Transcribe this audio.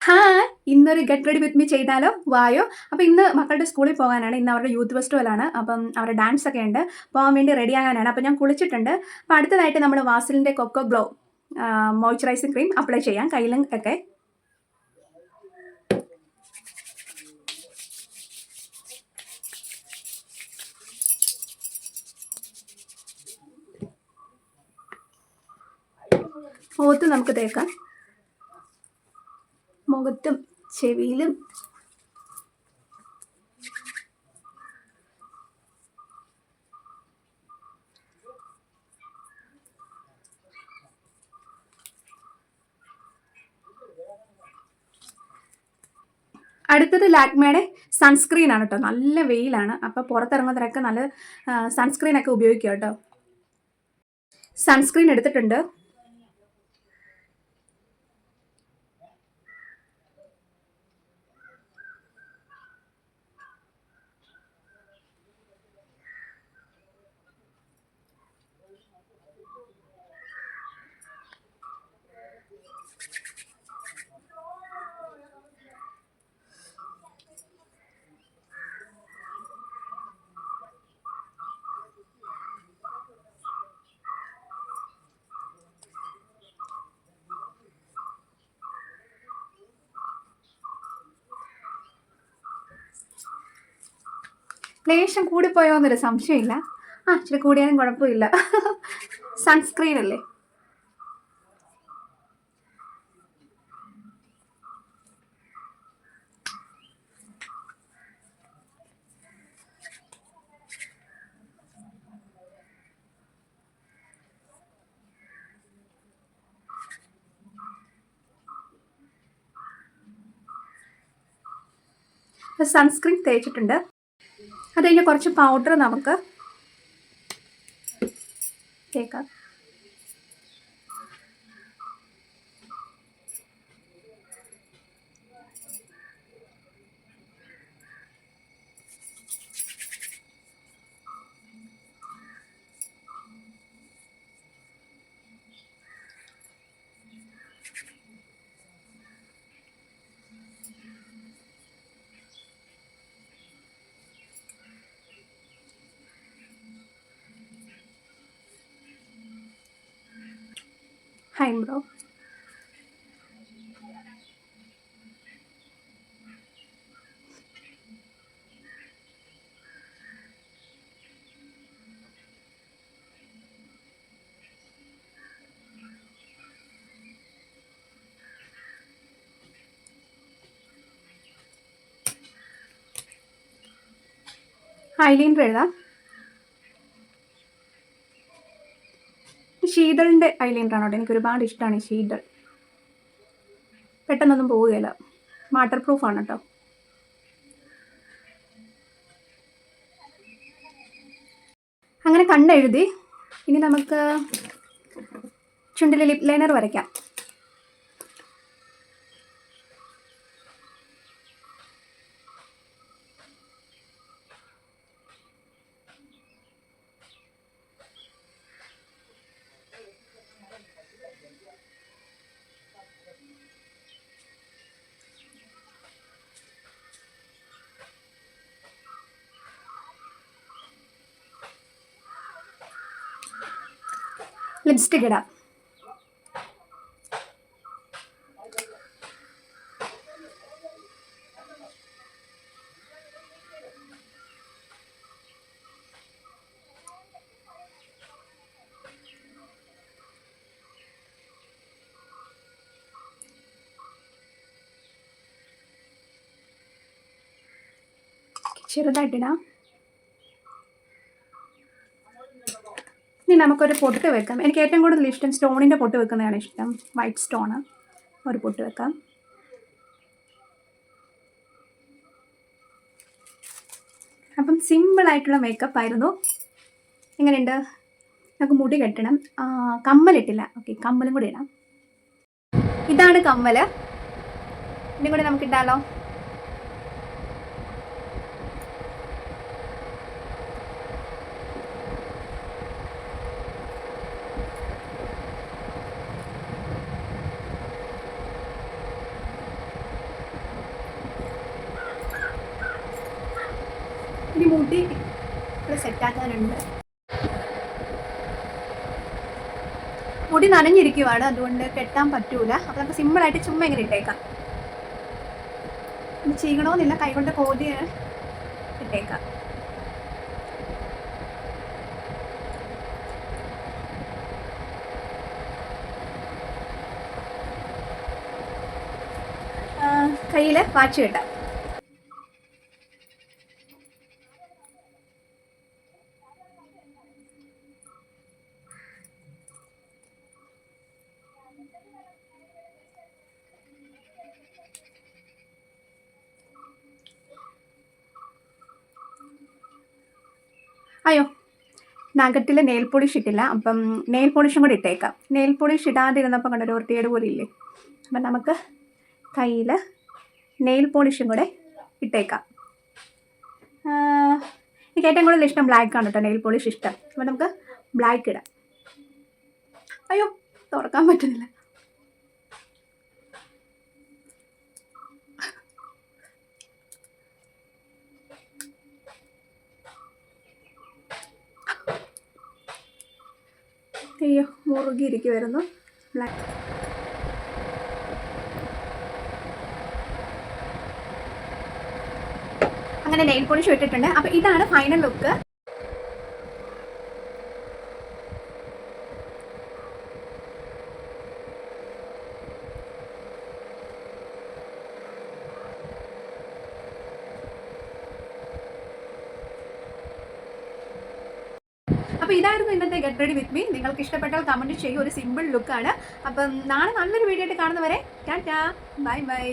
Hi! ഇന്നൊരു get ready with me ചെയ്താലോ? വായോ! അപ്പോൾ ഇന്ന് മക്കളുടെ സ്കൂളിൽ പോകാനാണ്. ഇന്ന് അവരുടെ യൂത്ത് ഫെസ്റ്റിവലാണ്. അപ്പം അവരുടെ ഡാൻസ് ഒക്കെ ഉണ്ട്. പോകാൻ വേണ്ടി റെഡി ആകാനാണ്. അപ്പോൾ ഞാൻ കുളിച്ചിട്ടുണ്ട്. അപ്പോൾ അടുത്തതായിട്ട് നമ്മൾ വാസലിൻ്റെ cocoa glow moisturising cream apply ചെയ്യാം കയ്യിലും ഒക്കെ. മുഖത്ത് നമുക്ക് തേക്കാം. മുഖത്തും ചെവിയിലും അടുത്തത് ലാക്മേയുടെ സൺസ്ക്രീൻ ആണ് കേട്ടോ. നല്ല വെയിലാണ്. അപ്പോൾ പുറത്തിറങ്ങുന്നവരൊക്കെ നല്ല സൺസ്ക്രീനൊക്കെ ഉപയോഗിക്കുക കേട്ടോ. സൺസ്ക്രീൻ എടുത്തിട്ടുണ്ട്. ലേശം കൂടിപ്പോയോ എന്നൊരു സംശയമില്ല. ഇച്ചിരി കൂടിയാലും കുഴപ്പമില്ല. സൺസ്ക്രീൻ അല്ലേ. സൺസ്ക്രീൻ തേച്ചിട്ടുണ്ട്. അത് കഴിഞ്ഞ് കുറച്ച് പൗഡർ നമുക്ക് തേക്കാം. ഐബ്രോ ഐലൈനർ എഴുതാം. ഷീഡലിൻ്റെ ഐലൈനറാണ് കേട്ടോ. എനിക്ക് ഒരുപാട് ഇഷ്ടമാണ് ഈ ഷീഡൽ. പെട്ടെന്നൊന്നും പോവുകയില്ല. വാട്ടർ പ്രൂഫാണ് കേട്ടോ. അങ്ങനെ കണ്ണെഴുതി. ഇനി നമുക്ക് ചുണ്ടിൽ ലിപ് ലൈനർ വരയ്ക്കാം. ലിപ്സ്റ്റിക് ഇടാം. ചെറുതായിട്ടിടാം. ഇനി നമുക്കൊരു പൊട്ട് വെക്കാം. എനിക്ക് ഏറ്റവും കൂടുതൽ ഇഷ്ടം സ്റ്റോണിൻ്റെ പൊട്ട് വെക്കുന്നതാണ് ഇഷ്ടം. വൈറ്റ് സ്റ്റോണ് ഒരു പൊട്ട് വെക്കാം. അപ്പം സിമ്പിളായിട്ടുള്ള മേക്കപ്പ് ആയിരുന്നു. എങ്ങനെയുണ്ട്? നമുക്ക് മുടി കെട്ടണം. കമ്മലിട്ടില്ല. ഓക്കെ, കമ്മലും കൂടി ഇടാം. ഇതാണ് കമ്മൽ. ഇതും കൂടി നമുക്കിട്ടാലോ? ഇനി മുടി സെറ്റാക്കാനുണ്ട്. മുടി നനഞ്ഞിരിക്കുവാണ്, അതുകൊണ്ട് കെട്ടാൻ പറ്റൂല. അപ്പോൾ നമുക്ക് സിമ്പിളായിട്ട് ചുമ്മാ ഇങ്ങനെ ഇട്ടേക്കാം. ചെയ്യണമെന്നില്ല, കൈകൊണ്ട് കോതി ഇട്ടേക്കാം. കയ്യിൽ വാച്ച് കിട്ടാം. അയ്യോ, നഗറ്റിൽ നെയിൽ പോളിഷ് ഇട്ടില്ല. അപ്പം നെയിൽ പോളിഷും കൂടി ഇട്ടേക്കാം. നെയിൽ പോളിഷ് ഇടാതിരുന്നപ്പോൾ കണ്ടൊരു വൃത്തിയേട് പോലെ ഇല്ലേ. അപ്പം നമുക്ക് കയ്യിൽ നെയിൽ പോളിഷും കൂടെ ഇട്ടേക്കാം. എനിക്ക് ഏറ്റവും കൂടുതൽ ഇഷ്ടം ബ്ലാക്ക് ആണ് കേട്ടോ, നെയിൽ പോളിഷ് ഇഷ്ടം. അപ്പം നമുക്ക് ബ്ലാക്ക് ഇടാം. അയ്യോ, തുറക്കാൻ പറ്റുന്നില്ല. അയ്യോ, മുറുകിയിരിക്കുമായിരുന്നു ബ്ലാക്ക്. അങ്ങനെ നെയിൽ പോളിഷ് ഇട്ടിട്ടുണ്ട്. അപ്പോൾ ഇതാണ് ഫൈനൽ ലുക്ക്. അപ്പോൾ ഇതായിരുന്നു ഇന്നത്തെ ഗെറ്റ് റെഡി വിത്ത് മീ. നിങ്ങൾക്ക് ഇഷ്ടപ്പെട്ടാൽ കമൻറ്റ് ചെയ്യും. ഒരു സിമ്പിൾ ലുക്കാണ്. അപ്പം നാളെ നല്ലൊരു വീഡിയോ ആയിട്ട് കാണുന്നവരെ ടാറ്റാ, ബൈ ബൈ.